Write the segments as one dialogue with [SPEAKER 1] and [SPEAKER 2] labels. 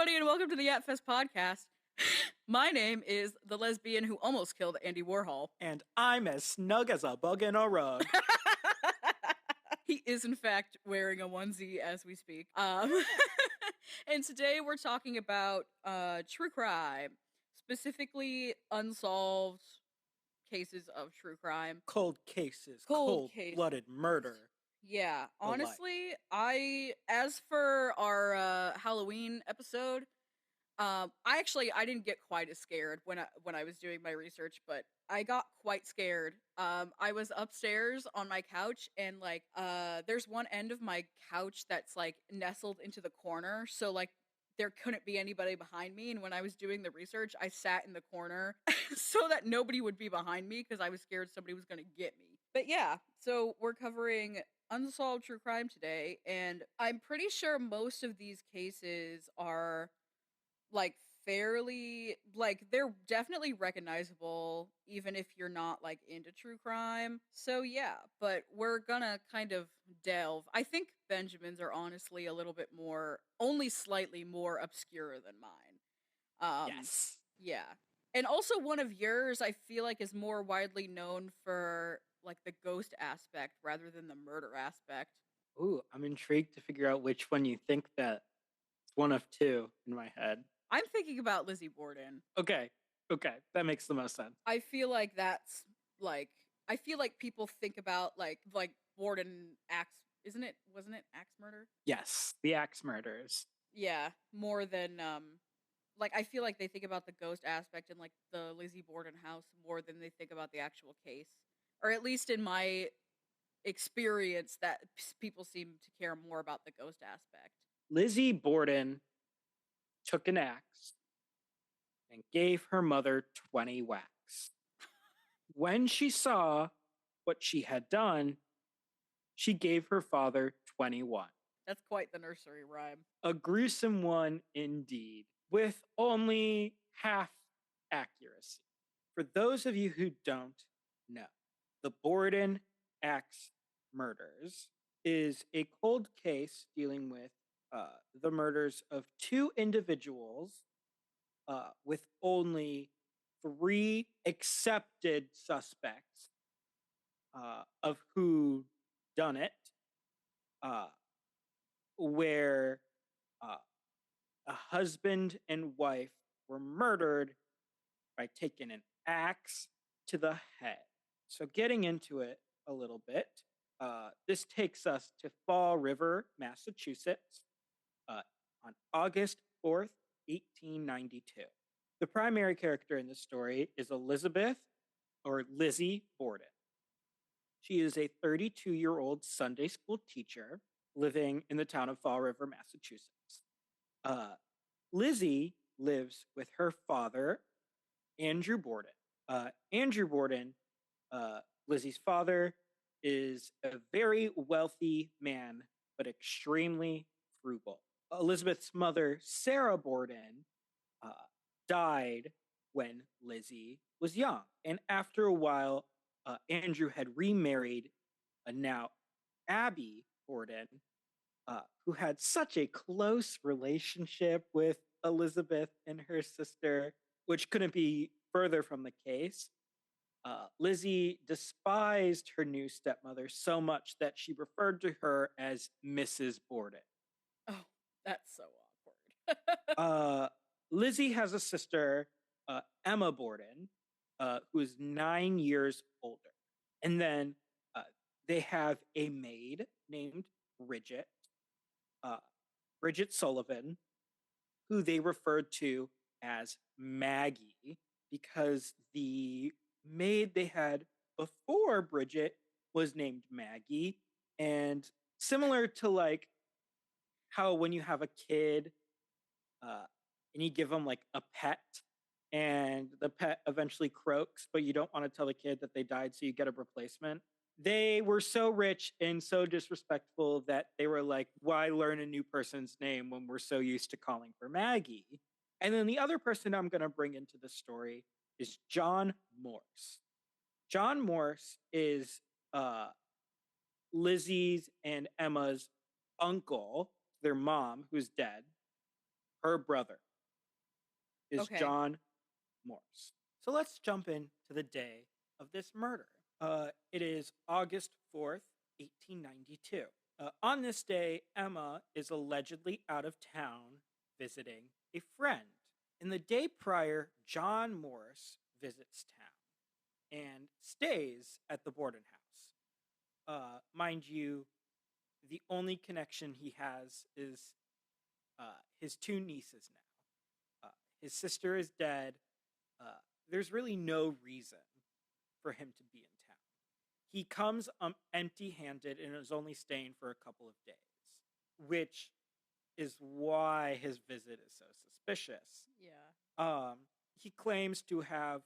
[SPEAKER 1] everybody, and welcome to the yapfest podcast. My name is the lesbian who almost killed Andy Warhol.
[SPEAKER 2] And I'm as snug as a bug in a rug.
[SPEAKER 1] He is, in fact, wearing a onesie as we speak. And today we're talking about true crime, specifically unsolved cases of true crime.
[SPEAKER 2] Cold cases, cold-blooded murder.
[SPEAKER 1] Yeah, honestly, as for our Halloween episode, I didn't get quite as scared when I was doing my research, but I got quite scared. I was upstairs on my couch, and there's one end of my couch that's like nestled into the corner, so like there couldn't be anybody behind me. And when I was doing the research, I sat in the corner so that nobody would be behind me because I was scared somebody was going to get me. But yeah, so we're covering unsolved true crime today, and I'm pretty sure most of these cases are like fairly, like, they're definitely recognizable even if you're not like into true crime. So yeah, but we're gonna kind of delve. I think Benjamin's are honestly a little bit more, only slightly more obscure than mine.
[SPEAKER 2] Yes.
[SPEAKER 1] Yeah. And also one of yours I feel like is more widely known for like the ghost aspect rather than the murder aspect.
[SPEAKER 2] Ooh, I'm intrigued to figure out which one you think that. It's one of two in my head.
[SPEAKER 1] I'm thinking about Lizzie Borden.
[SPEAKER 2] Okay, that makes the most sense.
[SPEAKER 1] I feel like that's like, I feel like people think about like Borden axe, wasn't it axe murder?
[SPEAKER 2] Yes, the axe murders.
[SPEAKER 1] Yeah, more than like I feel like they think about the ghost aspect in like the Lizzie Borden house more than they think about the actual case. Or at least in my experience, that people seem to care more about the ghost aspect.
[SPEAKER 2] Lizzie Borden took an axe and gave her mother 20 whacks. When she saw what she had done, she gave her father 21.
[SPEAKER 1] That's quite the nursery rhyme.
[SPEAKER 2] A gruesome one indeed, with only half accuracy. For those of you who don't know, the Borden axe murders is a cold case dealing with the murders of two individuals with only 3 accepted suspects of who done it, where a husband and wife were murdered by taking an axe to the head. So getting into it a little bit, this takes us to Fall River, Massachusetts, on August 4th, 1892. The primary character in this story is Elizabeth, or Lizzie Borden. She is a 32-year-old Sunday school teacher living in the town of Fall River, Massachusetts. Lizzie lives with her father, Andrew Borden. Andrew Borden, Lizzie's father, is a very wealthy man, but extremely frugal. Elizabeth's mother, Sarah Borden, died when Lizzie was young. And after a while, Andrew had remarried now Abby Borden, who had such a close relationship with Elizabeth and her sister, which couldn't be further from the case. Lizzie despised her new stepmother so much that she referred to her as Mrs. Borden.
[SPEAKER 1] Oh, that's so awkward.
[SPEAKER 2] Lizzie has a sister, Emma Borden, who is 9 years older. And then they have a maid named Bridget Sullivan, who they referred to as Maggie, because the maid they had before Bridget was named Maggie. And similar to like how when you have a kid and you give them like a pet and the pet eventually croaks, but you don't want to tell the kid that they died, so you get a replacement. They were so rich and so disrespectful that they were like, why learn a new person's name when we're so used to calling her Maggie? And then the other person I'm going to bring into the story is John Morse. John Morse is Lizzie's and Emma's uncle, their mom, who's dead. her brother is
[SPEAKER 1] Okay.
[SPEAKER 2] John Morse. So let's jump into the day of this murder. It is August 4th, 1892. On this day, Emma is allegedly out of town visiting a friend. In the day prior, John Morse visits town and stays at the Borden house. Mind you, the only connection he has is his two nieces now. His sister is dead. There's really no reason for him to be in town. He comes empty-handed and is only staying for a couple of days, which is why his visit is so suspicious.
[SPEAKER 1] Yeah.
[SPEAKER 2] He claims to have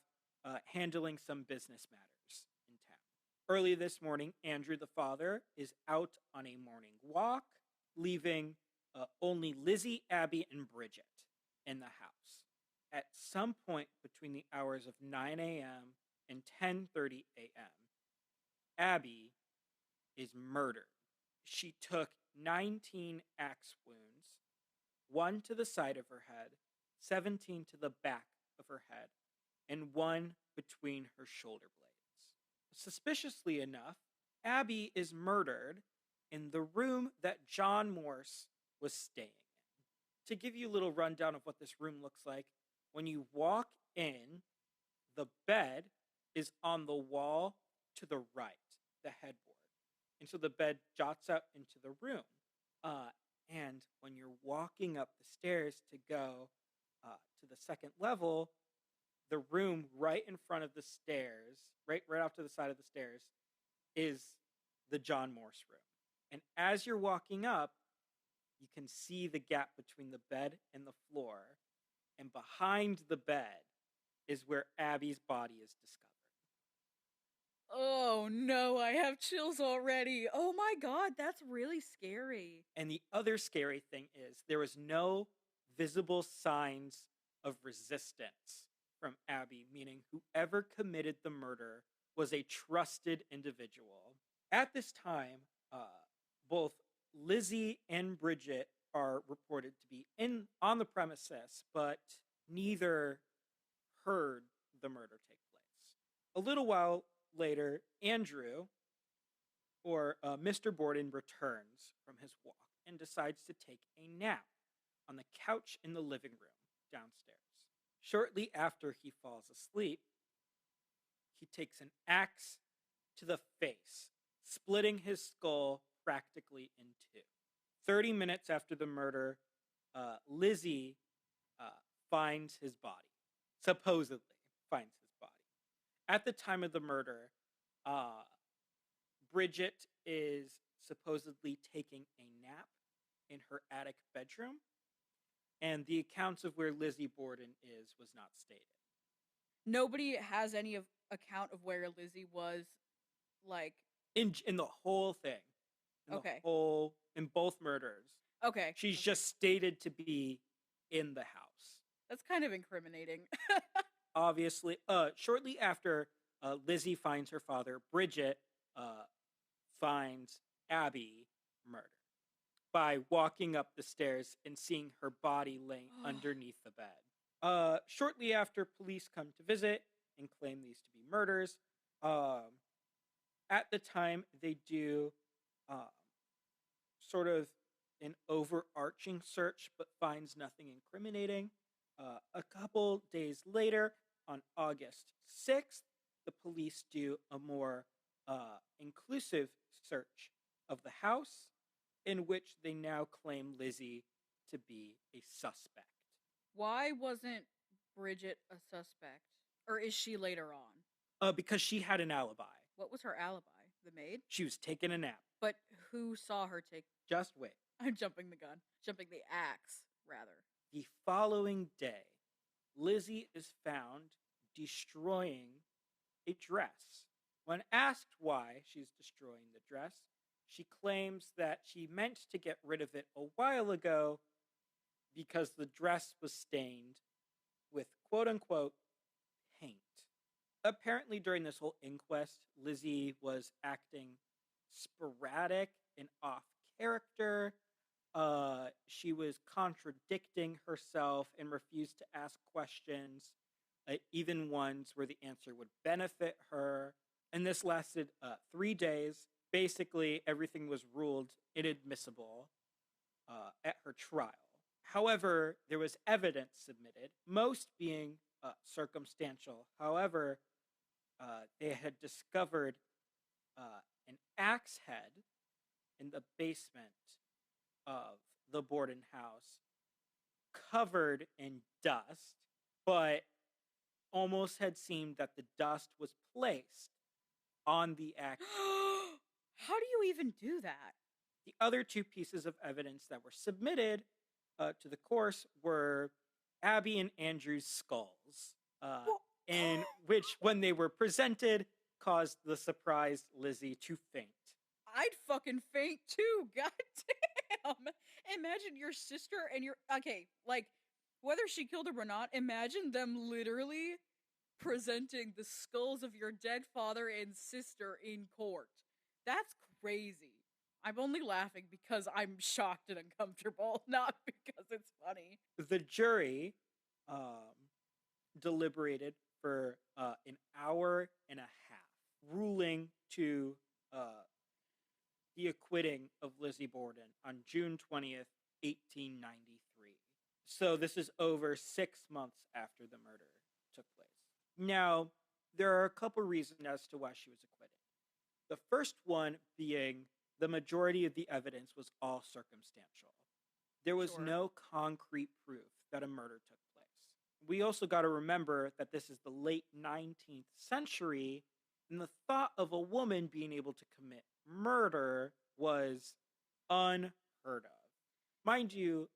[SPEAKER 2] handling some business matters in town. Early this morning, Andrew, the father, is out on a morning walk, leaving only Lizzie, Abby, and Bridget in the house. At some point between the hours of 9 a.m. and 10:30 a.m., Abby is murdered. She took 19 axe wounds, 1 to the side of her head, 17 to the back of her head, and 1 between her shoulder blades. Suspiciously enough, Abby is murdered in the room that John Morse was staying in. To give you a little rundown of what this room looks like, when you walk in, the bed is on the wall to the right, the headboard. And so the bed jots out into the room. And when you're walking up the stairs to go to the second level, the room right in front of the stairs, right off to the side of the stairs, is the John Morse room. And as you're walking up, you can see the gap between the bed and the floor. And behind the bed is where Abby's body is discovered.
[SPEAKER 1] Oh no, I have chills already. Oh my god, that's really scary.
[SPEAKER 2] And the other scary thing is there was no visible signs of resistance from Abby, meaning whoever committed the murder was a trusted individual. At this time, both Lizzie and Bridget are reported to be on the premises, but neither heard the murder take place. A little while later, Andrew, or Mr. Borden, returns from his walk and decides to take a nap on the couch in the living room downstairs. Shortly after he falls asleep, he takes an axe to the face, splitting his skull practically in two. 30 minutes after the murder, Lizzie finds his body, supposedly finds his body. At the time of the murder, Bridget is supposedly taking a nap in her attic bedroom, and the accounts of where Lizzie Borden was not stated.
[SPEAKER 1] Nobody has any account of where Lizzie was, like
[SPEAKER 2] in the whole thing. In both murders.
[SPEAKER 1] Okay.
[SPEAKER 2] She's just stated to be in the house.
[SPEAKER 1] That's kind of incriminating.
[SPEAKER 2] Obviously, shortly after Lizzie finds her father, Bridget finds Abby murdered by walking up the stairs and seeing her body laying underneath the bed. Shortly after, police come to visit and claim these to be murders. At the time, they do sort of an overarching search, but finds nothing incriminating. A couple days later, on August 6th, the police do a more inclusive search of the house, in which they now claim Lizzie to be a suspect.
[SPEAKER 1] Why wasn't Bridget a suspect? Or is she later on?
[SPEAKER 2] Because she had an alibi.
[SPEAKER 1] What was her alibi? The maid?
[SPEAKER 2] She was taking a nap.
[SPEAKER 1] But who saw her take...
[SPEAKER 2] Just wait.
[SPEAKER 1] I'm jumping the gun. Jumping the axe, rather.
[SPEAKER 2] The following day, Lizzie is found destroying a dress. When asked why she's destroying the dress, she claims that she meant to get rid of it a while ago because the dress was stained with quote-unquote paint. Apparently, during this whole inquest, Lizzie was acting sporadic and off character. She was contradicting herself and refused to ask questions, even ones where the answer would benefit her. And this lasted 3 days. Basically, everything was ruled inadmissible at her trial. However, there was evidence submitted, most being circumstantial. However, they had discovered an axe head in the basement of the Borden house, covered in dust, but almost had seemed that the dust was placed on the axe.
[SPEAKER 1] How do you even do that?
[SPEAKER 2] The other 2 pieces of evidence that were submitted to the course were Abby and Andrew's skulls, in which, when they were presented, caused the surprised Lizzie to faint.
[SPEAKER 1] I'd fucking faint too. God damn. Imagine your sister and your... Okay, like, whether she killed him or not, imagine them literally presenting the skulls of your dead father and sister in court. That's crazy. I'm only laughing because I'm shocked and uncomfortable, not because it's funny.
[SPEAKER 2] The jury deliberated for an hour and a half, ruling to the acquitting of Lizzie Borden on June 20th, 1893. So this is over 6 months after the murder took place. Now, there are a couple reasons as to why she was acquitted. The first one being the majority of the evidence was all circumstantial. There was no concrete proof that a murder took place. We also got to remember that this is the late 19th century, and the thought of a woman being able to commit murder was unheard of. Mind you,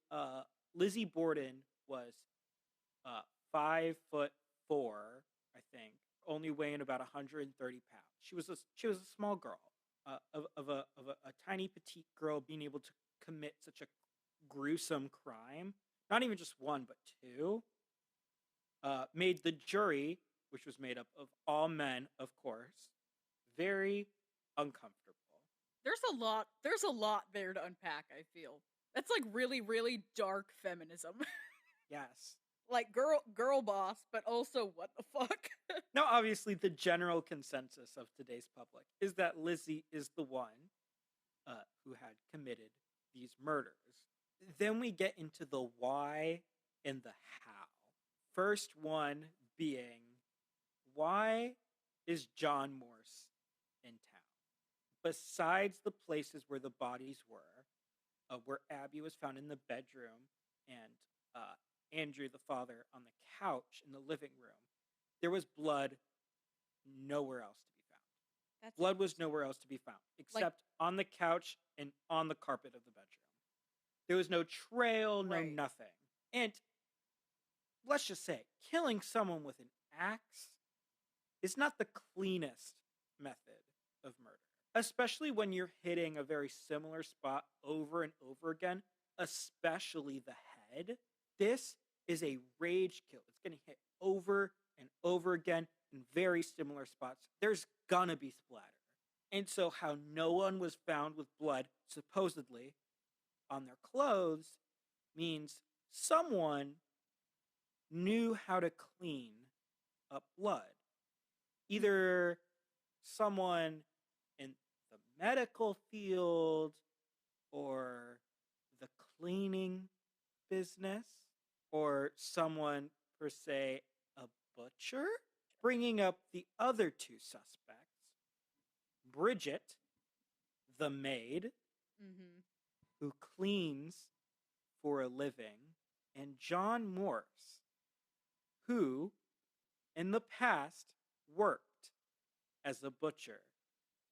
[SPEAKER 2] Lizzie Borden was 5'4", I think, only weighing about 130 pounds. She was a small girl, of a tiny petite girl being able to commit such a gruesome crime. Not even just one, but 2. Made the jury, which was made up of all men, of course, very uncomfortable.
[SPEAKER 1] There's a lot there to unpack, I feel. That's like really, really dark feminism.
[SPEAKER 2] Yes.
[SPEAKER 1] Like girl boss, but also what the fuck?
[SPEAKER 2] Now, obviously, the general consensus of today's public is that Lizzie is the one who had committed these murders. Then we get into the why and the how. First one being, why is John Morse in town? Besides the places where the bodies were, where Abby was found in the bedroom and Andrew, the father, on the couch in the living room, there was blood nowhere else to be found. Blood was nowhere else to be found, except on the couch and on the carpet of the bedroom. There was no trail, no nothing. And let's just say, killing someone with an axe is not the cleanest method of murder, especially when you're hitting a very similar spot over and over again, especially the head. This is a rage kill. It's going to hit over and over again in very similar spots. There's gonna be splatter. And so how no one was found with blood, supposedly, on their clothes means someone knew how to clean up blood. Either someone in the medical field or the cleaning business, or someone, per se, a butcher. Bringing up the other 2 suspects, Bridget, the maid, who cleans for a living, and John Morse, who, in the past, worked as a butcher.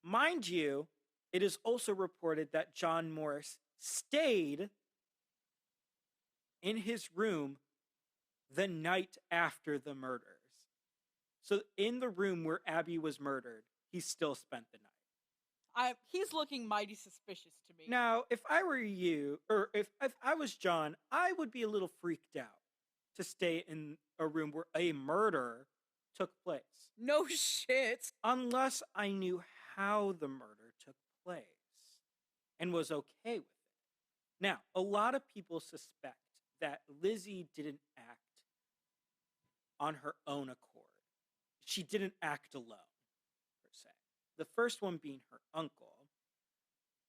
[SPEAKER 2] Mind you, it is also reported that John Morse stayed in his room the night after the murders. So in the room where Abby was murdered, he still spent the night.
[SPEAKER 1] He's looking mighty suspicious to me.
[SPEAKER 2] Now, if I were you, or if I was John, I would be a little freaked out to stay in a room where a murder took place.
[SPEAKER 1] No shit.
[SPEAKER 2] Unless I knew how the murder took place and was okay with it. Now, a lot of people suspect that Lizzie didn't act on her own accord. She didn't act alone, per se. The first one being her uncle.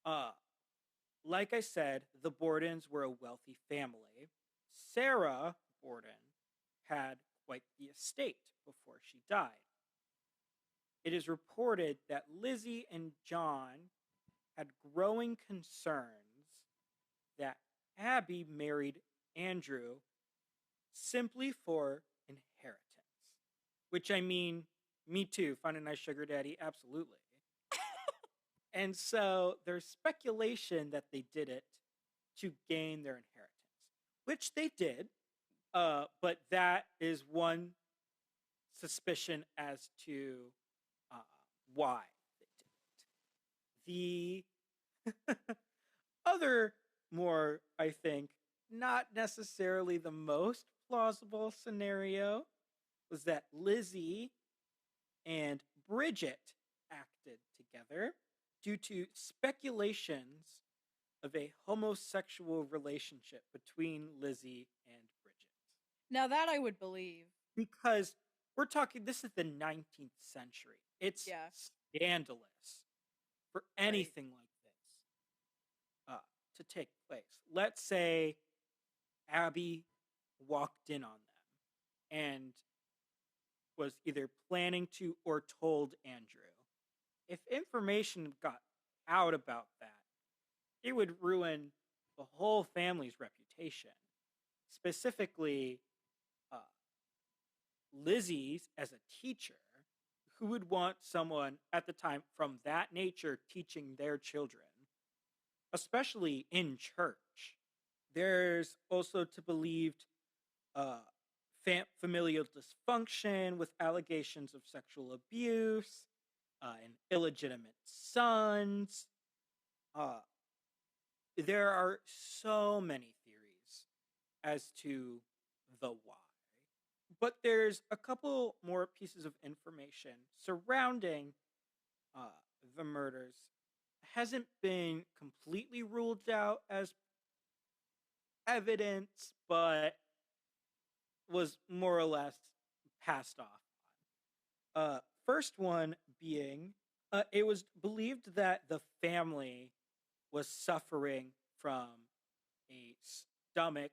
[SPEAKER 2] Uh, like I said, the Bordens were a wealthy family. Sarah Borden had quite the estate before she died. It is reported that Lizzie and John had growing concerns that Abby married Andrew simply for inheritance. Which, I mean, me too. Find a nice sugar daddy, absolutely. And so there's speculation that they did it to gain their inheritance, which they did. But that is one suspicion as to uh, why they did it. The other, more, I think, not necessarily the most plausible scenario was that Lizzie and Bridget acted together due to speculations of a homosexual relationship between Lizzie and Bridget.
[SPEAKER 1] Now that I would believe.
[SPEAKER 2] Because we're talking, this is the 19th century. It's scandalous for anything like this to take place. Let's say Abby walked in on them and was either planning to or told Andrew. If information got out about that, it would ruin the whole family's reputation. Specifically, Lizzie's as a teacher, who would want someone at the time from that nature teaching their children, especially in church. There's also to believed familial dysfunction with allegations of sexual abuse and illegitimate sons. There are so many theories as to the why. But there's a couple more pieces of information surrounding the murders. Hasn't been completely ruled out as evidence, but was more or less passed off. First one being, it was believed that the family was suffering from a stomach,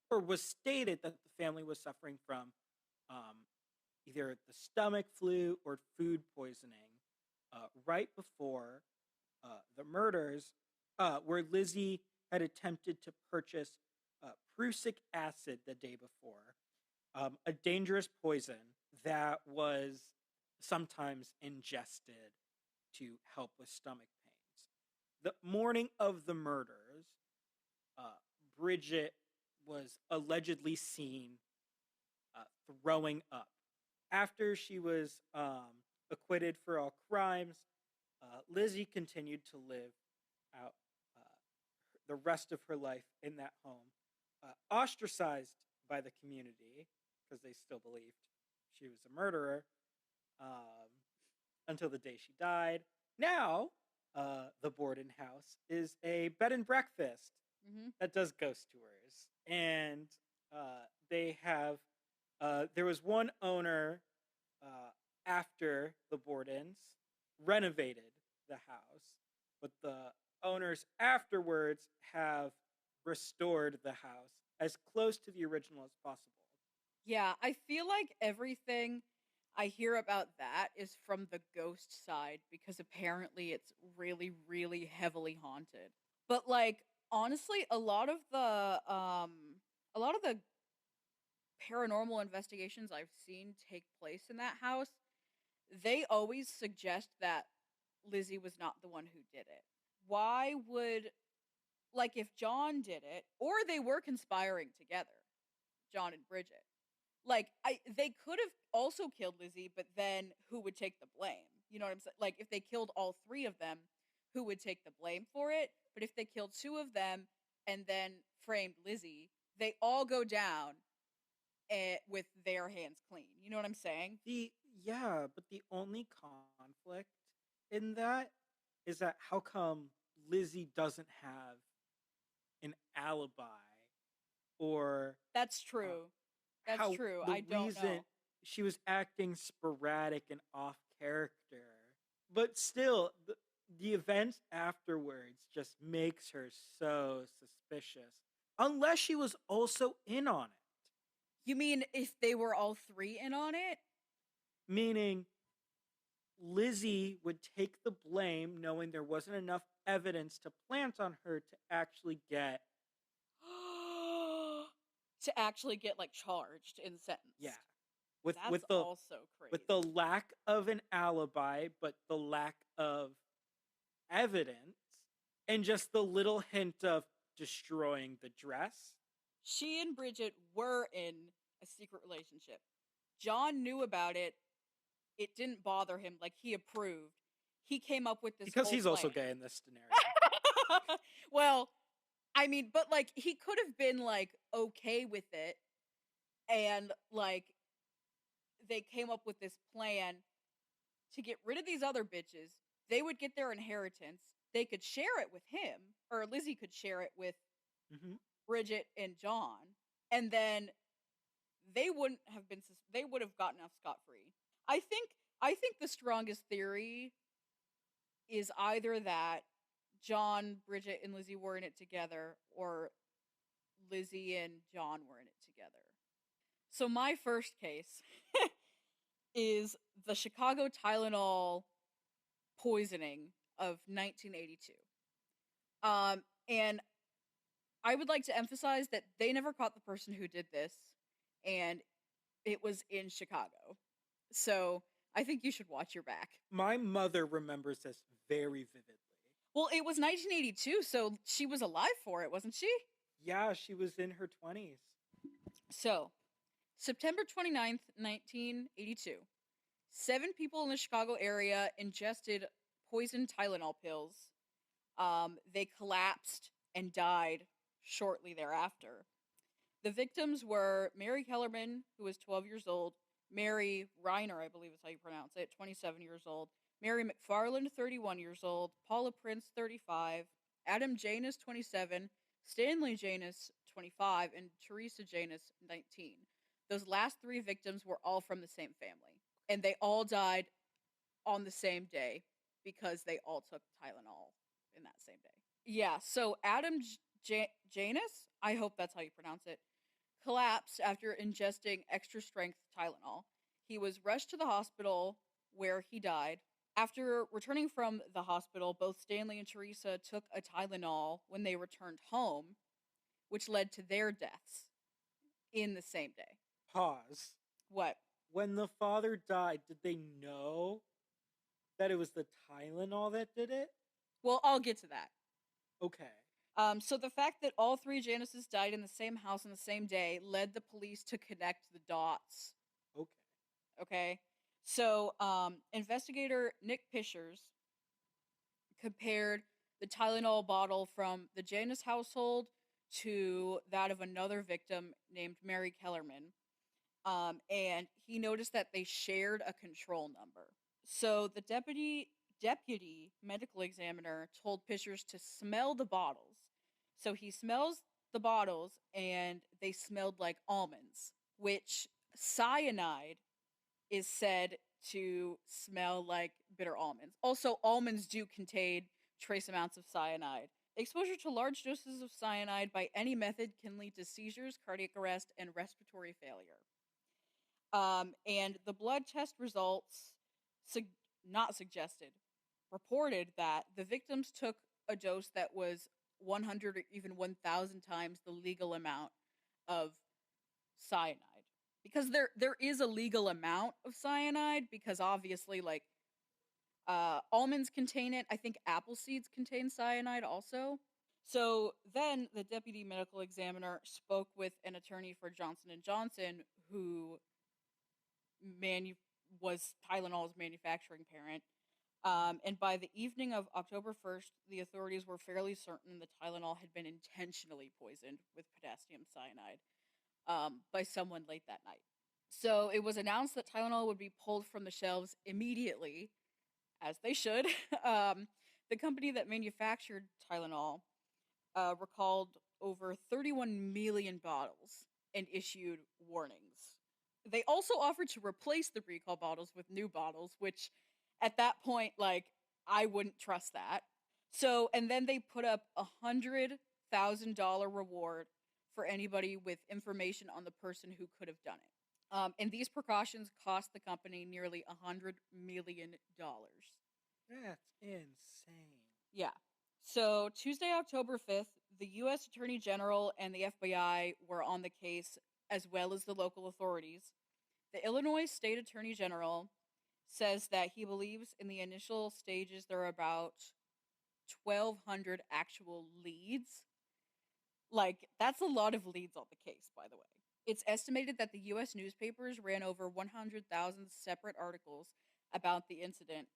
[SPEAKER 2] or was stated that the family was suffering from either the stomach flu or food poisoning right before the murders, where Lizzie had attempted to purchase prussic acid the day before, a dangerous poison that was sometimes ingested to help with stomach pains. The morning of the murders, Bridget was allegedly seen throwing up. After she was acquitted for all crimes, Lizzie continued to live out the rest of her life in that home, ostracized by the community because they still believed she was a murderer until the day she died. Now, the Borden house is a bed and breakfast that does ghost tours. And they have, there was one owner after the Bordens renovated the house, but the owners afterwards have restored the house as close to the original as possible.
[SPEAKER 1] Yeah, I feel like everything I hear about that is from the ghost side, because apparently it's really, really heavily haunted. But like, honestly, a lot of the paranormal investigations I've seen take place in that house, they always suggest that Lizzie was not the one who did it. Why would, like, if John did it, or they were conspiring together, John and Bridget, like, they could have also killed Lizzie, but then who would take the blame? You know what I'm saying? Like, if they killed all three of them, who would take the blame for it? But if they killed two of them and then framed Lizzie, they all go down with their hands clean. You know what I'm saying?
[SPEAKER 2] But the only conflict in that is that how come Lizzie doesn't have an alibi or
[SPEAKER 1] That's true. That's
[SPEAKER 2] how
[SPEAKER 1] true.
[SPEAKER 2] the
[SPEAKER 1] I don't
[SPEAKER 2] reason
[SPEAKER 1] know.
[SPEAKER 2] she was acting sporadic and off character. But still, the events afterwards just makes her so suspicious. Unless she was also in on it.
[SPEAKER 1] You mean if they were all three in on it?
[SPEAKER 2] Meaning, Lizzie would take the blame knowing there wasn't enough evidence to plant on her to actually get
[SPEAKER 1] To actually get like charged and sentenced.
[SPEAKER 2] yeah.
[SPEAKER 1] That's also crazy.
[SPEAKER 2] With the lack of an alibi, but the lack of evidence, and just the little hint of destroying the dress.
[SPEAKER 1] She and Bridget were in a secret relationship. John knew about it. It didn't bother him. Like, he approved. He came up with this
[SPEAKER 2] because
[SPEAKER 1] whole
[SPEAKER 2] he's
[SPEAKER 1] plan.
[SPEAKER 2] also gay in this scenario.
[SPEAKER 1] Well, I mean, but like, he could have been like okay with it, and like, they came up with this plan to get rid of these other bitches. They would get their inheritance. They could share it with him, or Lizzie could share it with Bridget and John, and then they wouldn't have been. They would have gotten off scot-free. I think the strongest theory is either that John, Bridget, and Lizzie were in it together, or Lizzie and John were in it together. So my first case is the Chicago Tylenol poisoning of 1982. And I would like to emphasize that they never caught the person who did this, and it was in Chicago. So I think you should watch your back.
[SPEAKER 2] My mother remembers this very vividly.
[SPEAKER 1] Well, it was 1982, so she was alive for it, wasn't she?
[SPEAKER 2] Yeah, she was in her 20s.
[SPEAKER 1] So, September 29th, 1982, 7 people in the Chicago area ingested poison Tylenol pills. They collapsed and died shortly thereafter. The victims were Mary Kellerman, who was 12 years old, Mary Reiner, I believe is how you pronounce it, 27 years old, Mary McFarland, 31 years old, Paula Prince, 35, Adam Janus, 27, Stanley Janus, 25, and Teresa Janus, 19. Those last 3 victims were all from the same family, and they all died on the same day because they all took Tylenol in that same day. Yeah, so Adam Janus, I hope that's how you pronounce it, collapsed after ingesting extra strength Tylenol. He was rushed to the hospital where he died. After returning from the hospital, both Stanley and Teresa took a Tylenol when they returned home, which led to their deaths in the same day.
[SPEAKER 2] Pause.
[SPEAKER 1] What?
[SPEAKER 2] When the father died, did they know that it was the Tylenol that did it?
[SPEAKER 1] Well, I'll get to that.
[SPEAKER 2] Okay.
[SPEAKER 1] So the fact that all 3 Januses died in the same house on the same day led the police to connect the dots. Okay. So, investigator Nick Pishers compared the Tylenol bottle from the Janus household to that of another victim named Mary Kellerman. And he noticed that they shared a control number. So the deputy medical examiner told Pishers to smell the bottles. So he smells the bottles, and they smelled like almonds, which cyanide is said to smell like bitter almonds. Also, almonds do contain trace amounts of cyanide. Exposure to large doses of cyanide by any method can lead to seizures, cardiac arrest, and respiratory failure. And the blood test results reported that the victims took a dose that was 100 or even 1,000 times the legal amount of cyanide. Because there is a legal amount of cyanide, because obviously, like, almonds contain it. I think apple seeds contain cyanide also. So then the deputy medical examiner spoke with an attorney for Johnson & Johnson, who was Tylenol's manufacturing parent. And by the evening of October 1st, the authorities were fairly certain the Tylenol had been intentionally poisoned with potassium cyanide by someone late that night. So it was announced that Tylenol would be pulled from the shelves immediately, as they should. The company that manufactured Tylenol recalled over 31 million bottles and issued warnings. They also offered to replace the recall bottles with new bottles, which at that point, like, I wouldn't trust that. So, and then they put up $100,000 reward for anybody with information on the person who could have done it. And these precautions cost the company nearly $100 million.
[SPEAKER 2] That's insane.
[SPEAKER 1] Yeah. So Tuesday, October 5th, the U.S. Attorney General and the FBI were on the case, as well as the local authorities. The Illinois State Attorney General says that he believes in the initial stages there are about 1,200 actual leads. Like, that's a lot of leads on the case, by the way. It's estimated that the U.S. newspapers ran over 100,000 separate articles about the incident,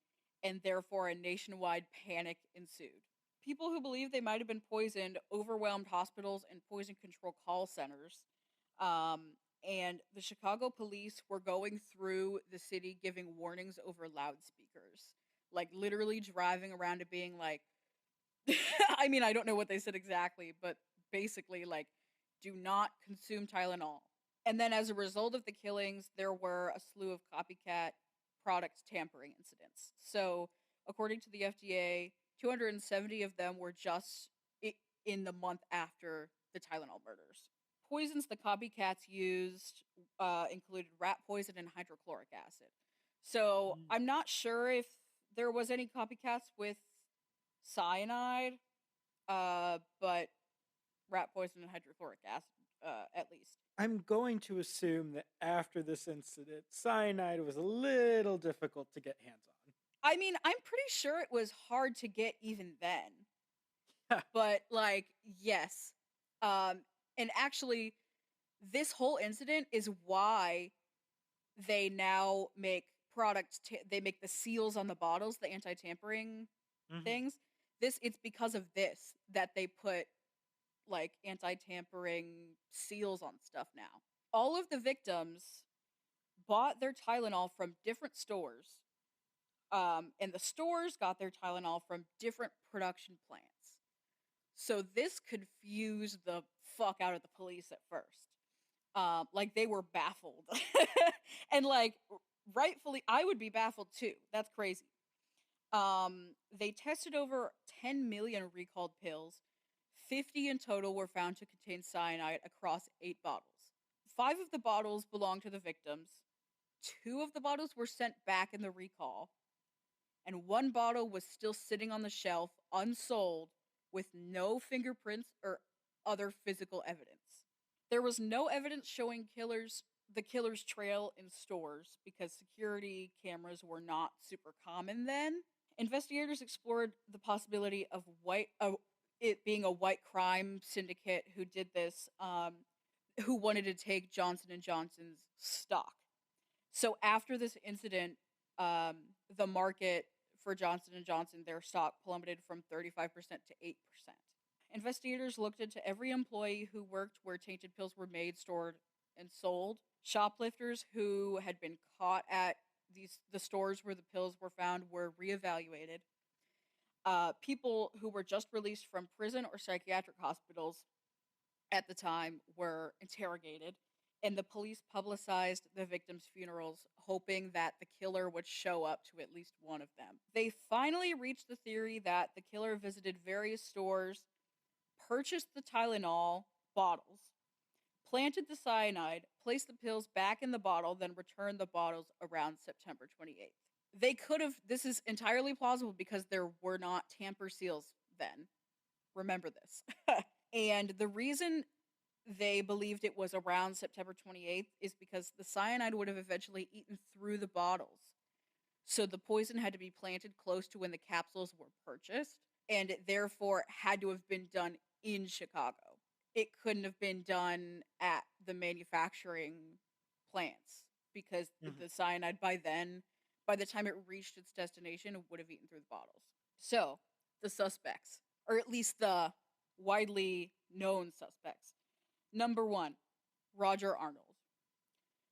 [SPEAKER 1] and therefore a nationwide panic ensued. People who believe they might have been poisoned overwhelmed hospitals and poison control call centers. And the Chicago police were going through the city giving warnings over loudspeakers. Like, literally driving around and being like, I mean, I don't know what they said exactly, but basically, like, do not consume Tylenol. And then as a result of the killings, there were a slew of copycat product tampering incidents. So, according to the FDA, 270 of them were just in the month after the Tylenol murders. Poisons the copycats used included rat poison and hydrochloric acid. So, I'm not sure if there was any copycats with cyanide, but rat poison and hydrochloric acid, at least.
[SPEAKER 2] I'm going to assume that after this incident, cyanide was a little difficult to get hands on.
[SPEAKER 1] I mean, I'm pretty sure it was hard to get even then. But, like, yes. And actually, this whole incident is why they now make products, they make the seals on the bottles, the anti-tampering things. It's because of this that they put, like, anti-tampering seals on stuff now. All of the victims bought their Tylenol from different stores. And the stores got their Tylenol from different production plants. So this confused the fuck out of the police at first. Like, they were baffled. And, like, rightfully, I would be baffled too. That's crazy. They tested over 10 million recalled pills. 50 in total were found to contain cyanide across 8 bottles. 5 of the bottles belonged to the victims. 2 of the bottles were sent back in the recall. And 1 bottle was still sitting on the shelf, unsold, with no fingerprints or other physical evidence. There was no evidence showing the killer's trail in stores because security cameras were not super common then. Investigators explored the possibility of it being a white crime syndicate who did this, who wanted to take Johnson & Johnson's stock. So after this incident, the market for Johnson & Johnson, their stock plummeted from 35% to 8%. Investigators looked into every employee who worked where tainted pills were made, stored, and sold. Shoplifters who had been caught at the stores where the pills were found were reevaluated. People who were just released from prison or psychiatric hospitals at the time were interrogated, and the police publicized the victims' funerals, hoping that the killer would show up to at least one of them. They finally reached the theory that the killer visited various stores, purchased the Tylenol bottles, planted the cyanide, placed the pills back in the bottle, then returned the bottles around September 28th. They could have, this is entirely plausible because there were not tamper seals then. Remember this. And the reason they believed it was around September 28th is because the cyanide would have eventually eaten through the bottles. So the poison had to be planted close to when the capsules were purchased, and it therefore had to have been done in Chicago. It couldn't have been done at the manufacturing plants because the cyanide by the time it reached its destination, it would have eaten through the bottles. So, the suspects, or at least the widely known suspects. Number 1, Roger Arnold.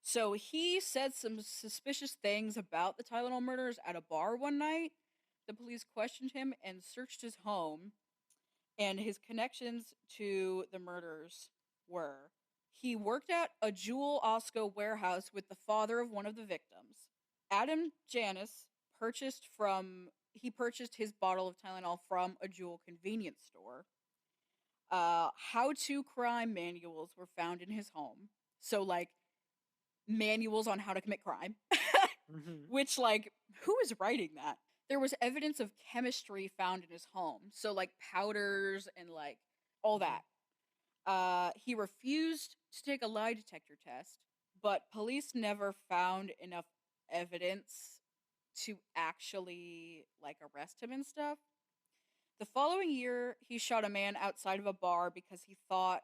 [SPEAKER 1] So he said some suspicious things about the Tylenol murders at a bar one night. The police questioned him and searched his home. And his connections to the murders were he worked at a Jewel Osco warehouse with the father of one of the victims. Adam Janis purchased his bottle of Tylenol from a Jewel convenience store. How-to crime manuals were found in his home. So, like, manuals on how to commit crime.
[SPEAKER 2] Mm-hmm.
[SPEAKER 1] Which, like, who is writing that? There was evidence of chemistry found in his home. So, like, powders and, like, all that. He refused to take a lie detector test, but police never found enough evidence to actually, like, arrest him and stuff. The following year, he shot a man outside of a bar because he thought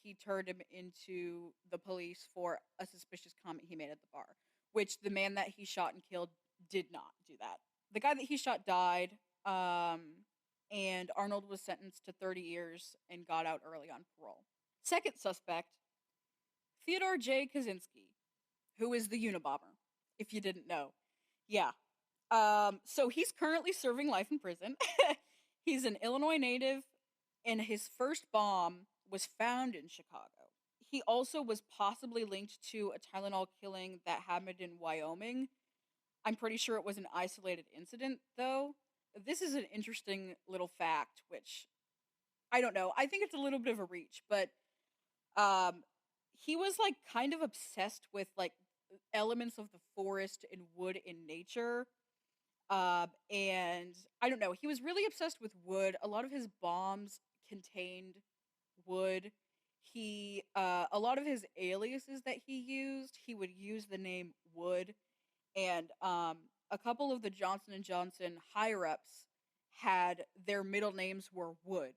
[SPEAKER 1] he turned him into the police for a suspicious comment he made at the bar, which the man that he shot and killed did not do that. The guy that he shot died, and Arnold was sentenced to 30 years and got out early on parole. Second suspect, Theodore J. Kaczynski, who is the Unabomber, if you didn't know. Yeah. So he's currently serving life in prison. He's an Illinois native, and his first bomb was found in Chicago. He also was possibly linked to a Tylenol killing that happened in Wyoming. I'm pretty sure it was an isolated incident, though. This is an interesting little fact, which I don't know. I think it's a little bit of a reach, but um, he was like kind of obsessed with like elements of the forest and wood in nature. And I don't know, he was really obsessed with wood. A lot of his bombs contained wood. A lot of his aliases that he used, he would use the name Wood, and a couple of the Johnson and Johnson higher ups had their middle names were Wood.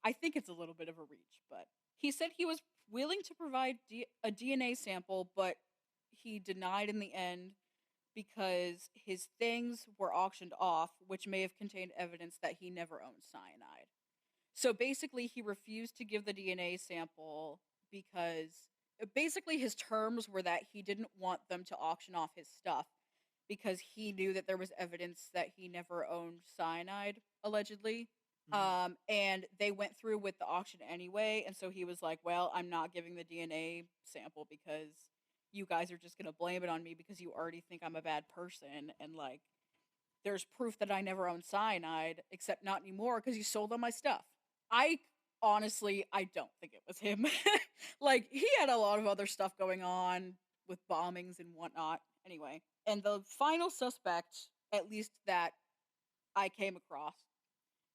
[SPEAKER 1] I think it's a little bit of a reach, but he said he was willing to provide a DNA sample, but he denied in the end because his things were auctioned off, which may have contained evidence that he never owned cyanide. So basically, he refused to give the DNA sample because basically his terms were that he didn't want them to auction off his stuff because he knew that there was evidence that he never owned cyanide, allegedly.
[SPEAKER 2] Mm-hmm.
[SPEAKER 1] And they went through with the auction anyway, and so he was like, well, I'm not giving the DNA sample because you guys are just gonna blame it on me because you already think I'm a bad person, and like there's proof that I never owned cyanide, except not anymore because you sold all my stuff. I honestly, I don't think it was him. Like, he had a lot of other stuff going on with bombings and whatnot. Anyway, and the final suspect, at least that I came across,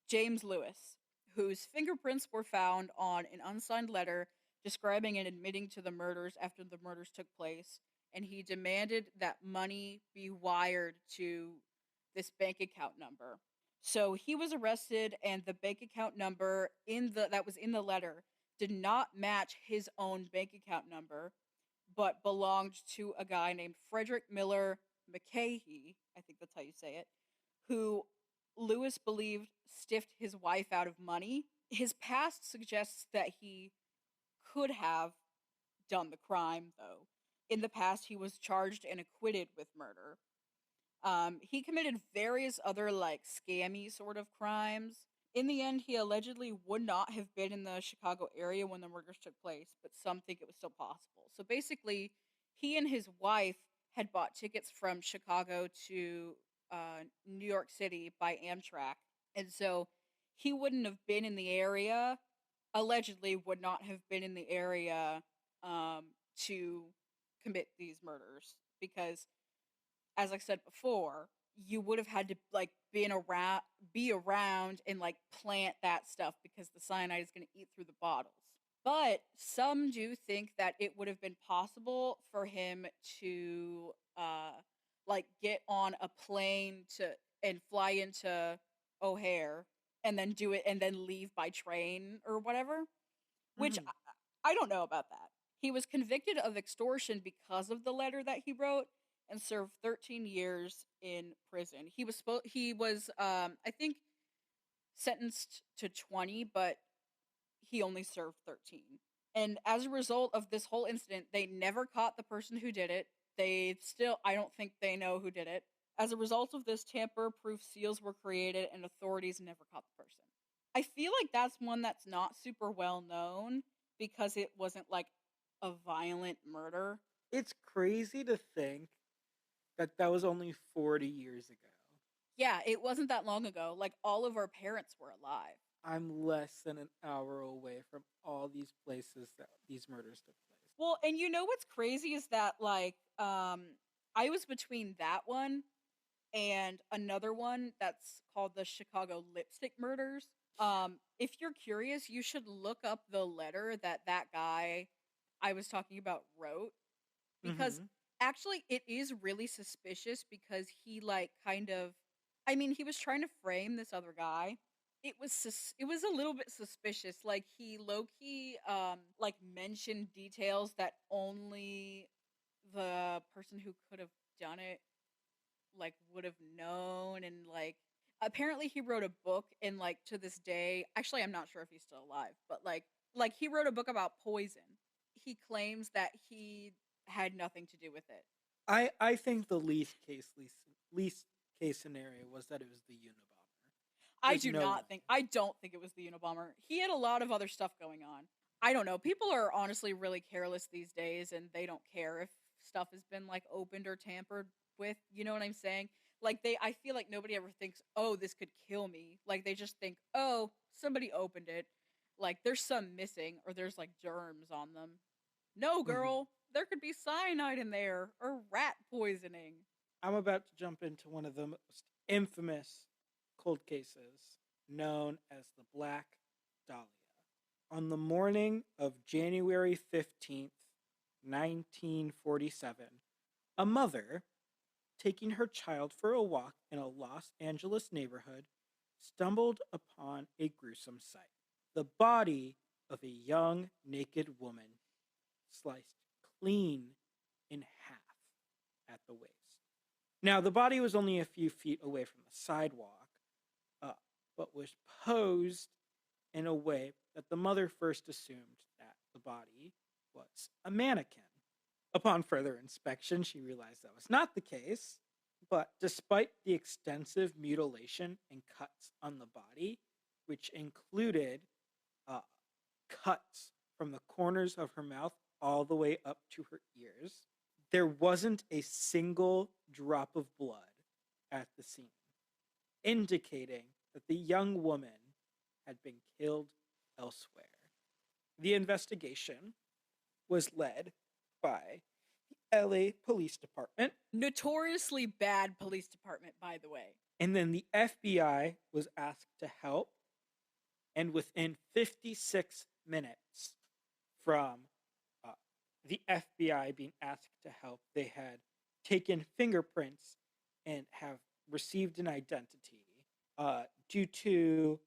[SPEAKER 1] James Lewis, whose fingerprints were found on an unsigned letter describing and admitting to the murders after the murders took place, and he demanded that money be wired to this bank account number. So he was arrested, and the bank account number that was in the letter did not match his own bank account number, but belonged to a guy named Frederick Miller McCahey, I think that's how you say it, who Lewis believed stiffed his wife out of money. His past suggests that he could have done the crime, though. In the past, he was charged and acquitted with murder. He committed various other, like, scammy sort of crimes. In the end, he allegedly would not have been in the Chicago area when the murders took place, but some think it was still possible. So basically, he and his wife had bought tickets from Chicago to New York City by Amtrak. And so he wouldn't have been in the area, allegedly, would not have been in the area to commit these murders because, as I said before, you would have had to like be around and like plant that stuff because the cyanide is going to eat through the bottles. But some do think that it would have been possible for him to like get on a plane to and fly into O'Hare and then do it and then leave by train or whatever, which
[SPEAKER 2] Mm-hmm.
[SPEAKER 1] I don't know about that. He was convicted of extortion because of the letter that he wrote and served 13 years in prison. I think sentenced to 20, but he only served 13. And as a result of this whole incident, they never caught the person who did it. I don't think they know who did it. As a result of this, tamper-proof seals were created and authorities never caught the person. I feel like that's one that's not super well known because it wasn't like a violent murder.
[SPEAKER 2] It's crazy to think that was only 40 years ago.
[SPEAKER 1] Yeah, it wasn't that long ago. Like, all of our parents were alive.
[SPEAKER 2] I'm less than an hour away from all these places that these murders took place.
[SPEAKER 1] Well, and you know what's crazy is that, like, I was between that one and another one that's called the Chicago Lipstick Murders. If you're curious, you should look up the letter that that guy I was talking about wrote, because
[SPEAKER 2] Mm-hmm.
[SPEAKER 1] actually it is really suspicious because he, like, kind of, I mean, he was trying to frame this other guy. It was a little bit suspicious. Like, he low key like mentioned details that only the person who could have done it, like, would have known. And, like, apparently he wrote a book, and, like, to this day, actually I'm not sure if he's still alive, but like he wrote a book about poison. He claims that he had nothing to do with it.
[SPEAKER 2] I think the least case scenario was that it was the Unabomber. There's no way.
[SPEAKER 1] I don't think it was the Unabomber. He had a lot of other stuff going on. I don't know. People are honestly really careless these days, and they don't care if stuff has been, like, opened or tampered with. You know what I'm saying? Like, I feel like nobody ever thinks, "Oh, this could kill me." Like, they just think, "Oh, somebody opened it. Like, there's some missing, or there's, like, germs on them." No,
[SPEAKER 2] Mm-hmm.
[SPEAKER 1] girl, there could be cyanide in there, or rat poisoning.
[SPEAKER 2] I'm about to jump into one of the most infamous cold cases known as the Black Dahlia. On the morning of January 15th, 1947, a mother, taking her child for a walk in a Los Angeles neighborhood, stumbled upon a gruesome sight. The body of a young, naked woman sliced clean in half at the waist. Now, the body was only a few feet away from the sidewalk, uh, but was posed in a way that the mother first assumed that the body was a mannequin. Upon further inspection, she realized that was not the case, but despite the extensive mutilation and cuts on the body, which included uh, cuts from the corners of her mouth all the way up to her ears, there wasn't a single drop of blood at the scene, indicating that the young woman had been killed elsewhere. The investigation was led by the LA Police Department,
[SPEAKER 1] Notoriously bad police department, by the way.
[SPEAKER 2] and then the FBI was asked to help. And within 56 minutes from uh, the FBI being asked to help, they had taken fingerprints and have received an identity due to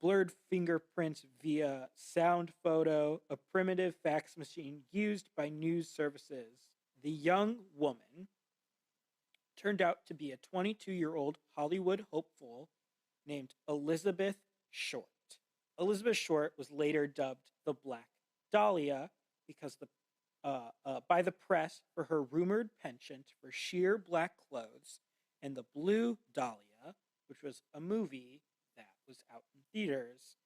[SPEAKER 2] blurred fingerprints via sound photo, a primitive fax machine used by news services. The young woman turned out to be a 22-year-old Hollywood hopeful named Elizabeth Short. Elizabeth Short was later dubbed the Black Dahlia because by the press for her rumored penchant for sheer black clothes, and the Blue Dahlia, which was a movie that was out in theaters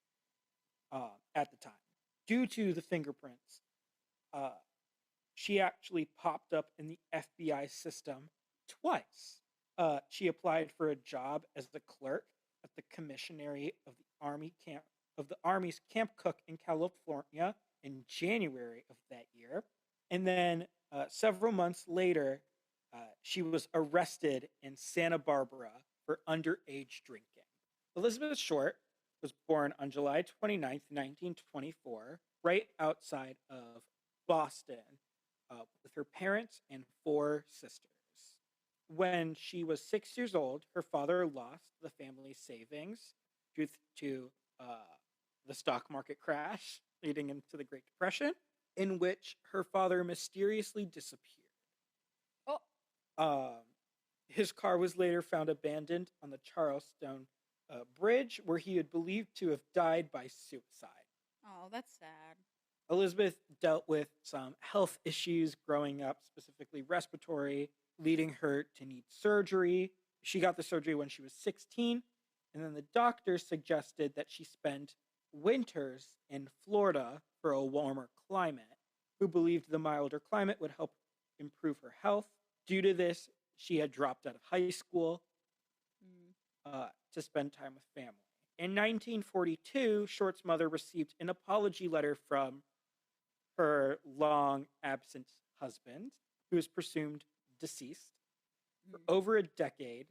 [SPEAKER 2] at the time. Due to the fingerprints, uh, she actually popped up in the FBI system twice. She applied for a job as the clerk at the commissary of the Army's Camp Cook in California in January of that year, and then several months later, she was arrested in Santa Barbara for underage drinking. Elizabeth Short was born on July 29th, 1924, right outside of Boston, with her parents and four sisters. When she was 6 years old, her father lost the family's savings due to the stock market crash leading into the Great Depression, in which her father mysteriously disappeared.
[SPEAKER 1] Oh,
[SPEAKER 2] His car was later found abandoned on the Charlestown Bridge, where he had believed to have died by suicide.
[SPEAKER 1] oh, that's sad.
[SPEAKER 2] Elizabeth dealt with some health issues growing up, specifically respiratory, leading her to need surgery. She got the surgery when she was 16, And then the doctor suggested that she spend winters in Florida for a warmer climate, who believed the milder climate would help improve her health. Due to this, she had dropped out of high school to spend time with family. In 1942, Short's mother received an apology letter from her long absent husband, who was presumed deceased for over a decade,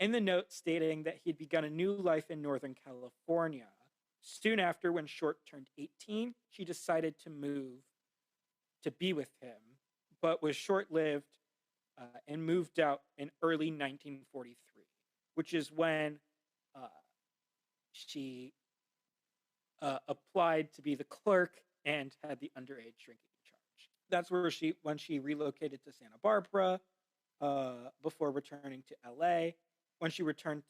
[SPEAKER 2] in the note stating that he'd begun a new life in Northern California. Soon after, when Short turned 18, she decided to move to be with him, but was short-lived and moved out in early 1943, which is when she applied to be the clerk and had the underage drinking charge. That's where when she relocated to Santa Barbara before returning to LA. When she returned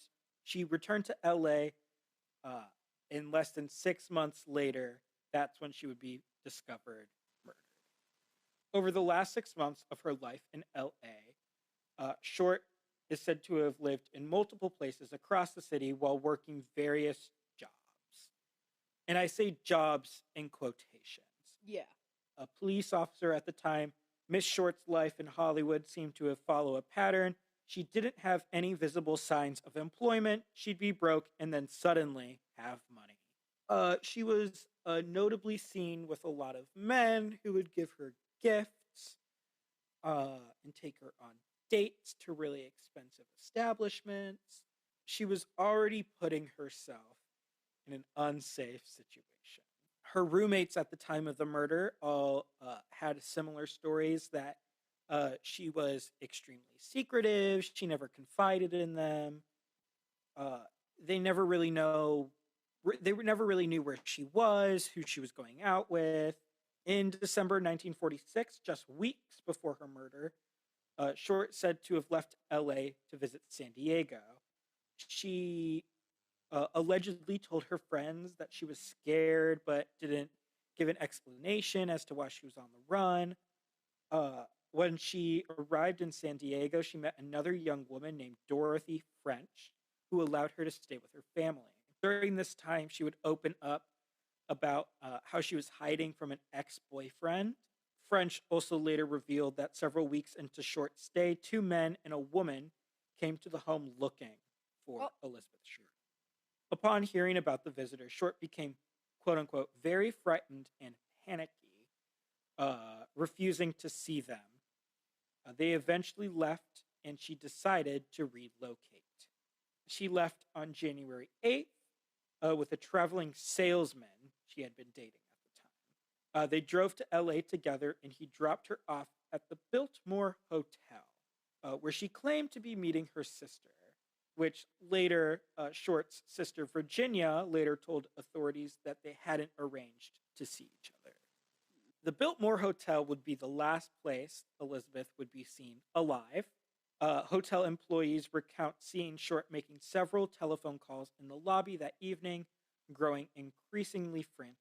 [SPEAKER 2] to LA in less than 6 months later. That's when she would be discovered murdered. Over the last 6 months of her life in LA, Short is said to have lived in multiple places across the city while working various jobs. And I say jobs in quotations.
[SPEAKER 1] Yeah.
[SPEAKER 2] A police officer at the time, Miss Short's life in Hollywood seemed to have followed a pattern. She didn't have any visible signs of employment. She'd be broke and then suddenly have money. She was notably seen with a lot of men who would give her gifts and take her on dates to really expensive establishments. She was already putting herself in an unsafe situation. Her roommates at the time of the murder all had similar stories that she was extremely secretive. She never confided in them. They never really knew where she was, who she was going out with. In December 1946, just weeks before her murder, Short said to have left LA to visit San Diego. She allegedly told her friends that she was scared, but didn't give an explanation as to why she was on the run. When she arrived in San Diego, she met another young woman named Dorothy French, who allowed her to stay with her family. During this time, she would open up about how she was hiding from an ex-boyfriend. French also later revealed that several weeks into Short's stay, 2 men and a woman came to the home looking for Elizabeth Short. Upon hearing about the visitor, Short became, quote-unquote, very frightened and panicky, refusing to see them. They eventually left, and she decided to relocate. She left on January 8th with a traveling salesman she had been dating at the time. They drove to LA together, and he dropped her off at the Biltmore Hotel, where she claimed to be meeting her sister, which later, Short's sister Virginia later told authorities that they hadn't arranged to see each other. The Biltmore Hotel would be the last place Elizabeth would be seen alive. Hotel employees recount seeing Short making several telephone calls in the lobby that evening, growing increasingly frantic.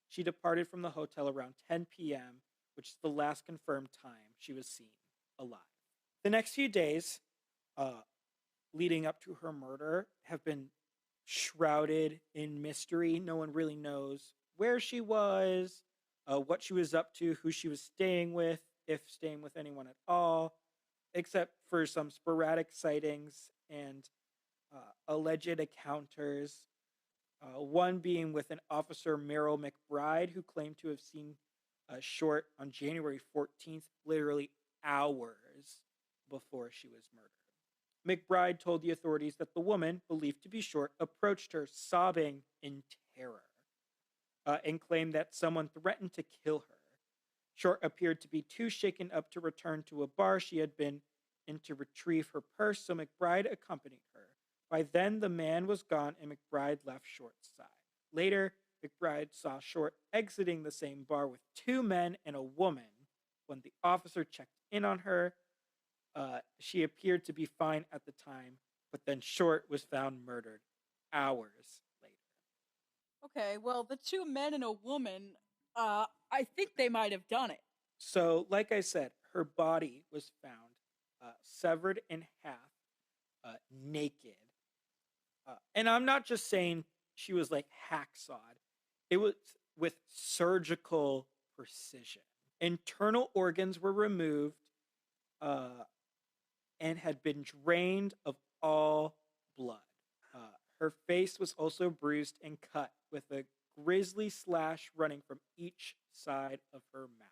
[SPEAKER 2] She departed from the hotel around 10 p.m., which is the last confirmed time she was seen alive. The next few days leading up to her murder have been shrouded in mystery. No one really knows where she was, what she was up to, who she was staying with, if staying with anyone at all, except for some sporadic sightings and alleged encounters. One being with an officer, Merrill McBride, who claimed to have seen Short on January 14th, literally hours before she was murdered. McBride told the authorities that the woman, believed to be Short, approached her sobbing in terror and claimed that someone threatened to kill her. Short appeared to be too shaken up to return to a bar she had been in to retrieve her purse, so McBride accompanied her. By then, the man was gone and McBride left Short's side. Later, McBride saw Short exiting the same bar with 2 men and a woman. When the officer checked in on her, she appeared to be fine at the time, but then Short was found murdered hours later.
[SPEAKER 1] Okay, well, the 2 men and a woman, I think they might have done it.
[SPEAKER 2] So, like I said, her body was found severed in half, naked, And I'm not just saying she was like hacksawed. It was with surgical precision. Internal organs were removed uh, and had been drained of all blood. Uh, Her face was also bruised and cut with a grisly slash running from each side of her mouth.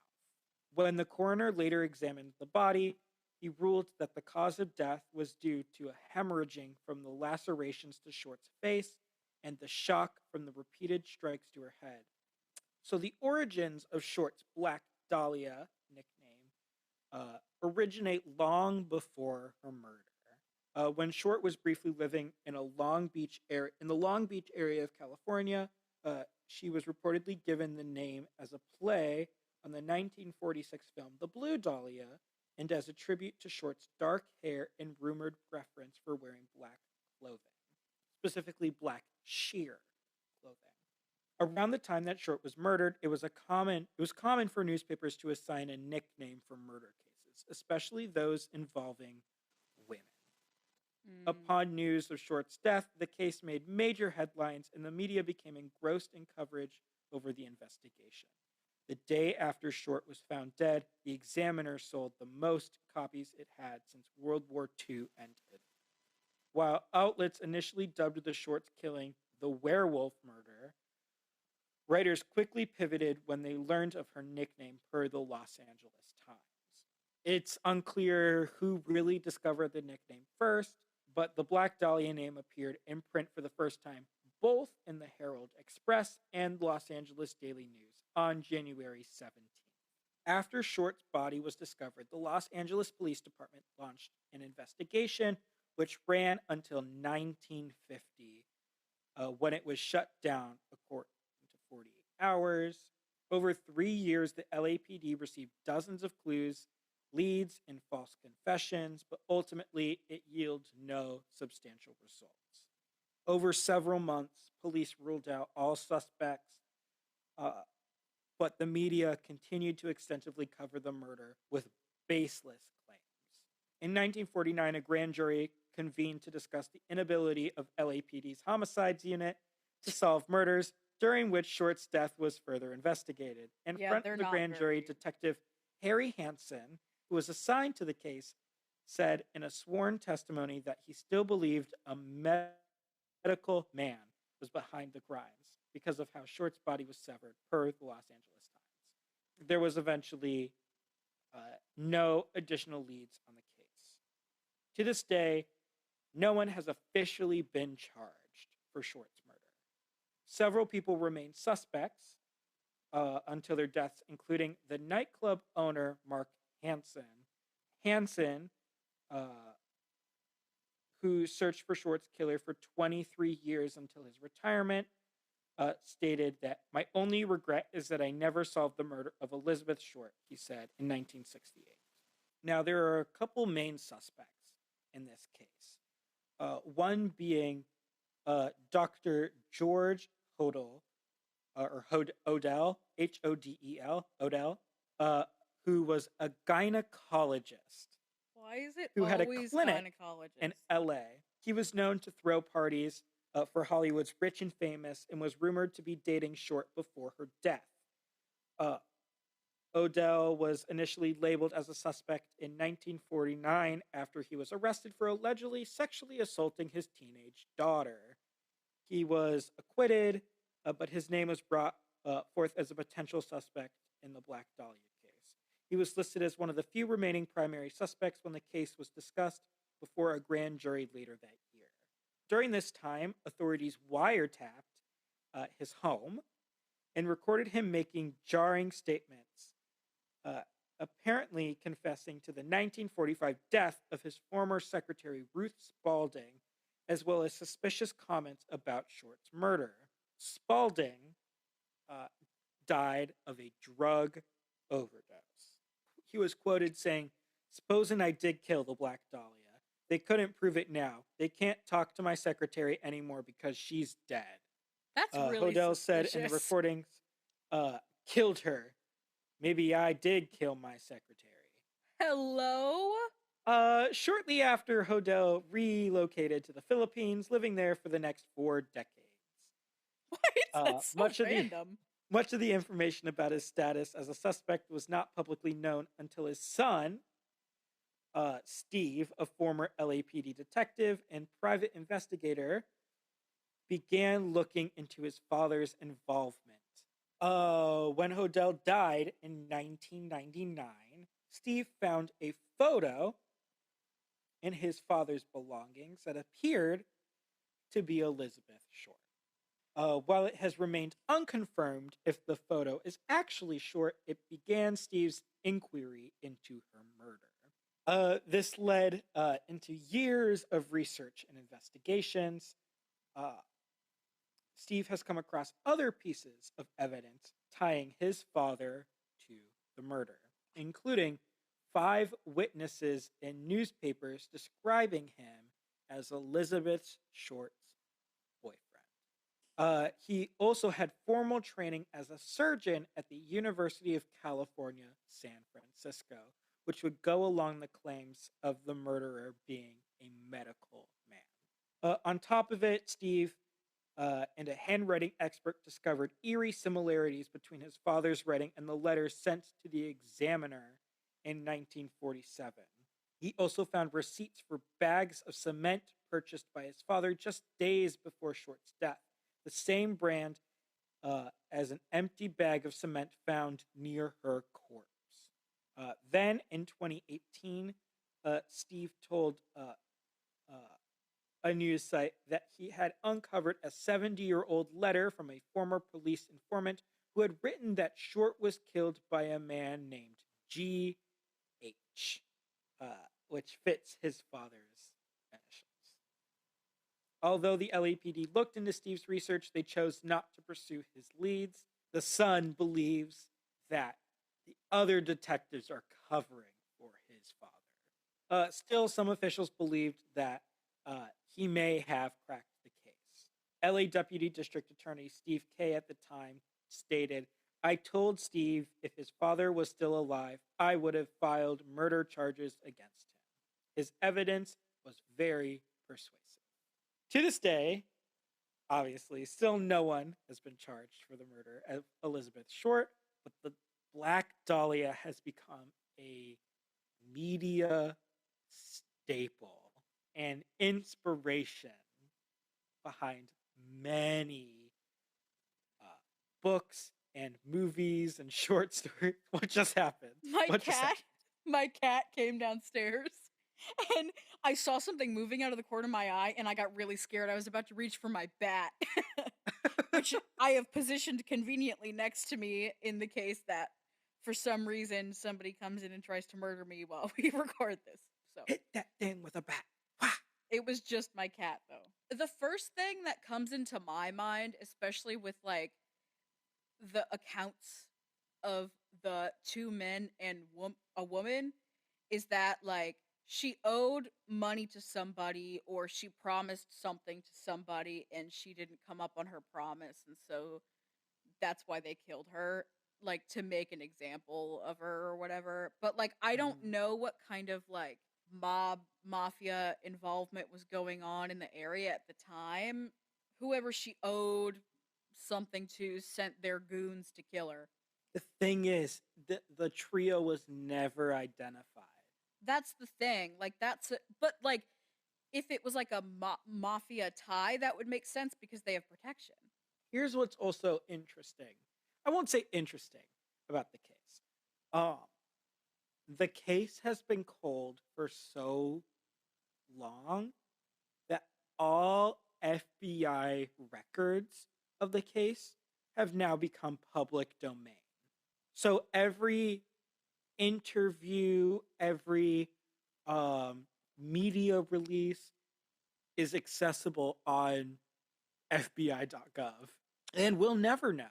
[SPEAKER 2] When the coroner later examined the body, he ruled that the cause of death was due to a hemorrhaging from the lacerations to Short's face and the shock from the repeated strikes to her head. So the origins of Short's Black Dahlia nickname originate long before her murder. When Short was briefly living in the Long Beach area of California, she was reportedly given the name as a play on the 1946 film The Blue Dahlia, and as a tribute to Short's dark hair and rumored preference for wearing black clothing, specifically black sheer clothing. Around the time that Short was murdered, it was common for newspapers to assign a nickname for murder cases, especially those involving women. Upon news of Short's death, the case made major headlines and the media became engrossed in coverage over the investigation. The day after Short was found dead, the Examiner sold the most copies it had since World War II ended. While outlets initially dubbed the Short's killing the werewolf murder, writers quickly pivoted when they learned of her nickname per the Los Angeles Times. It's unclear who really discovered the nickname first, but the Black Dahlia name appeared in print for the first time both in the Herald Express and Los Angeles Daily News on January 17th. After Short's body was discovered, the Los Angeles Police Department launched an investigation which ran until 1950, when it was shut down according to 48 hours. Over 3 years, the LAPD received dozens of clues, leads, and false confessions, but ultimately it yielded no substantial results. Over several months, police ruled out all suspects, but the media continued to extensively cover the murder with baseless claims. In 1949, a grand jury convened to discuss the inability of LAPD's homicides unit to solve murders, during which Short's death was further investigated. In front of the grand jury, Detective Harry Hansen, who was assigned to the case, said in a sworn testimony that he still believed a medical man was behind the crimes because of how Short's body was severed, per the Los Angeles Times. There was eventually no additional leads on the case. To this day, no one has officially been charged for Short's murder. Several people remain suspects until their deaths, including the nightclub owner, Mark Hansen. Hansen, who searched for Short's killer for 23 years until his retirement, stated that my only regret is that I never solved the murder of Elizabeth Short, he said in 1968. Now, there are a couple main suspects in this case. One being Dr. George Hodel, Odell, Hodel, Odell, who was a gynecologist.
[SPEAKER 1] Why is it
[SPEAKER 2] who
[SPEAKER 1] always
[SPEAKER 2] had a clinic in LA. He was known to throw parties for Hollywood's rich and famous and was rumored to be dating Short before her death. Odell was initially labeled as a suspect in 1949 after he was arrested for allegedly sexually assaulting his teenage daughter. He was acquitted, but his name was brought forth as a potential suspect in the Black Dahlia case. He was listed as one of the few remaining primary suspects when the case was discussed before a grand jury later that year. During this time, authorities wiretapped his home and recorded him making jarring statements, apparently confessing to the 1945 death of his former secretary, Ruth Spaulding, as well as suspicious comments about Short's murder. Spaulding died of a drug overdose. He was quoted saying, "Supposing I did kill the Black Dahlia, they couldn't prove it now. They can't talk to my secretary anymore because she's dead."
[SPEAKER 1] That's really
[SPEAKER 2] Hodel
[SPEAKER 1] suspicious.
[SPEAKER 2] said in the recordings, "Killed her. Maybe I did kill my secretary."
[SPEAKER 1] Hello?
[SPEAKER 2] Shortly after, Hodel relocated to the Philippines, living there for the next 4 decades.
[SPEAKER 1] What? That's so
[SPEAKER 2] Much of the
[SPEAKER 1] random.
[SPEAKER 2] much of the information about his status as a suspect was not publicly known until his son, Steve, a former LAPD detective and private investigator, began looking into his father's involvement. When Hodel died in 1999, Steve found a photo in his father's belongings that appeared to be Elizabeth Short. While it has remained unconfirmed if the photo is actually Short, it began Steve's inquiry into her murder. This led into years of research and investigations. Steve has come across other pieces of evidence tying his father to the murder, including 5 witnesses in newspapers describing him as Elizabeth Short's boyfriend. He also had formal training as a surgeon at the University of California, San Francisco, which would go along the claims of the murderer being a medical man. On top of it, Steve and a handwriting expert discovered eerie similarities between his father's writing and the letters sent to the Examiner in 1947. He also found receipts for bags of cement purchased by his father just days before Short's death, the same brand as an empty bag of cement found near her corpse. Then, in 2018, Steve told a news site that he had uncovered a 70-year-old letter from a former police informant who had written that Short was killed by a man named G.H., which fits his father's initials. Although the LAPD looked into Steve's research, they chose not to pursue his leads. The Sun believes that the other detectives are covering for his father. Still, some officials believed that he may have cracked the case. LA Deputy District Attorney Steve Kay at the time stated, "I told Steve if his father was still alive, I would have filed murder charges against him. His evidence was very persuasive." To this day, obviously, still no one has been charged for the murder of Elizabeth Short, but the Black Dahlia has become a media staple and inspiration behind many books and movies and short stories. What just happened?
[SPEAKER 1] My cat came downstairs and I saw something moving out of the corner of my eye and I got really scared. I was about to reach for my bat, which I have positioned conveniently next to me in the case that for some reason somebody comes in and tries to murder me while we record this. So
[SPEAKER 2] hit that thing with a bat.
[SPEAKER 1] It was just my cat, though. The first thing that comes into my mind, especially with like the accounts of the 2 men and a woman, is that like she owed money to somebody or she promised something to somebody and she didn't come up on her promise, and so that's why they killed her, like to make an example of her or whatever. But like I don't know what kind of like mafia involvement was going on in the area at the time. Whoever she owed something to sent their goons to kill her.
[SPEAKER 2] The thing is, the trio was never identified.
[SPEAKER 1] That's the thing. Like but like if it was like a mafia tie, that would make sense because they have protection.
[SPEAKER 2] Here's what's also interesting. I won't say interesting about the case. The case has been cold for so long that all FBI records of the case have now become public domain. So every interview, every media release is accessible on FBI.gov. And we'll never know.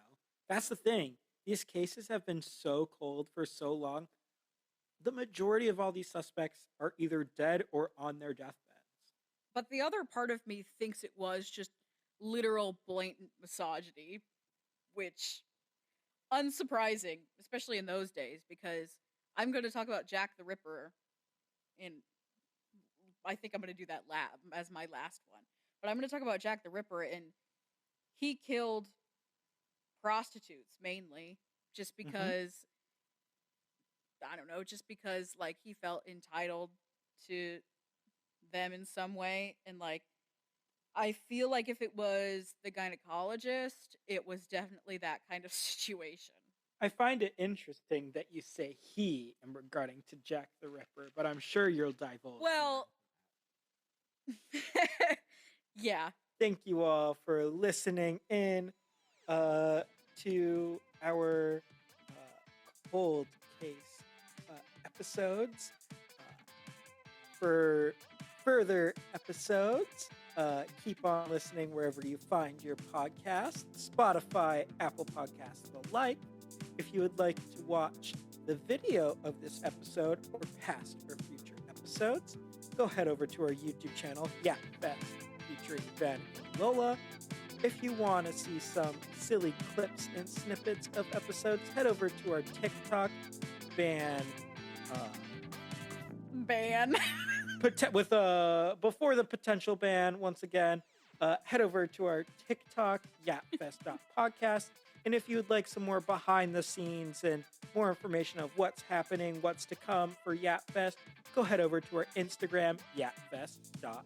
[SPEAKER 2] That's the thing. These cases have been so cold for so long. The majority of all these suspects are either dead or on their deathbeds.
[SPEAKER 1] But the other part of me thinks it was just literal blatant misogyny, which unsurprising, especially in those days, because I'm going to talk about Jack the Ripper in I think I'm going to do that as my last one. But I'm going to talk about Jack the Ripper, and he killed prostitutes mainly just because, I don't know, just because, like, he felt entitled to them in some way. And, like, I feel like if it was the gynecologist, it was definitely that kind of situation.
[SPEAKER 2] I find it interesting that you say he in regarding to Jack the Ripper, but I'm sure you'll divulge.
[SPEAKER 1] Well, yeah.
[SPEAKER 2] Thank you all for listening in to our cold case episodes. For further episodes, keep on listening wherever you find your podcasts, Spotify, Apple Podcasts, the like. If you would like to watch the video of this episode or past or future episodes, go head over to our YouTube channel, yapfest, featuring Ben and Lola. If you want to see some silly clips and snippets of episodes, head over to our TikTok, before the potential ban, once again, head over to our TikTok, yapfest.podcast. And if you would like some more behind the scenes and more information of what's happening, what's to come for YapFest, go head over to our Instagram, yapfest.podcast.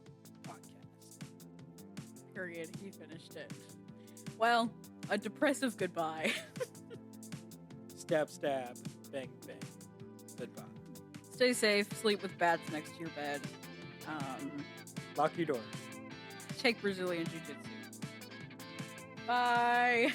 [SPEAKER 1] Period. He finished it. Well, a depressive goodbye.
[SPEAKER 2] Stab, stab, bang, bang. Goodbye.
[SPEAKER 1] Stay safe. Sleep with bats next to your bed.
[SPEAKER 2] Lock your doors.
[SPEAKER 1] Take Brazilian Jiu-Jitsu. Bye.